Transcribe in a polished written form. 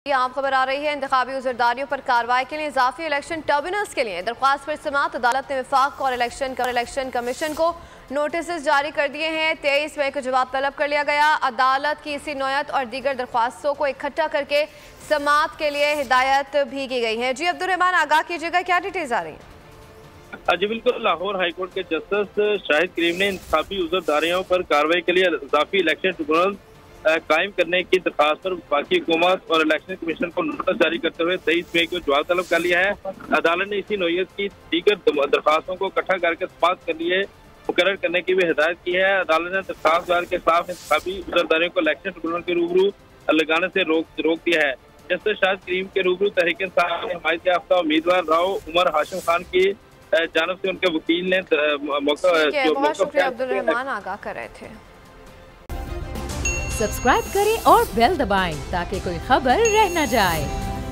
आम खबर आ रही है। इंतखाबी उजरदारियों पर कार्रवाई के लिए इजाफी इलेक्शन ट्रिब्यूनल्स के लिए दरख्वास्त पर समाअत अदालत ने वफाक और इलेक्शन कमीशन को नोटिस जारी कर दिए हैं। 23 मई को जवाब तलब कर लिया गया। अदालत की इसी नौयत और दीगर दरख्वास्तों को इकट्ठा करके समाअत के लिए हिदायत भी की गई है। जी अब्दुल रहमान, आगाह कीजिएगा, क्या डिटेल्स आ रही है? जी बिल्कुल, लाहौर हाईकोर्ट के जस्टिस शाहिद करीम ने इंतखाबी उजरदारियों पर कार्रवाई के लिए इजाफी इलेक्शन ट्रिब्यूनल कायम करने की दरखास्त पर वफाकी हुकूमत और इलेक्शन कमीशन को नोटिस जारी करते हुए 23 मई को जवाब तलब कर लिया है। अदालत ने इसी नौयत की दीगर दरखास्तों को इकट्ठा करके समाअत के लिए मुकर्रर करने की भी हिदायत की है। अदालत ने दरखास्तदार के खिलाफ इंतखाबी उजरदारियों को इलेक्शन ट्रिब्यूनल के रूबरू लगाने से रोक दिया है। जस्टिस शाहिद करीम के रूबरू तहरीक इंसाफ ने हिमायत याफ्ता उम्मीदवार राव उमर हाशिम खान की जानब से उनके वकील ने बहुत शुक्रिया अब्दुल रहमान, आगाह कर रहे थे। सब्सक्राइब करें और बेल दबाएं ताकि कोई खबर रह न जाए।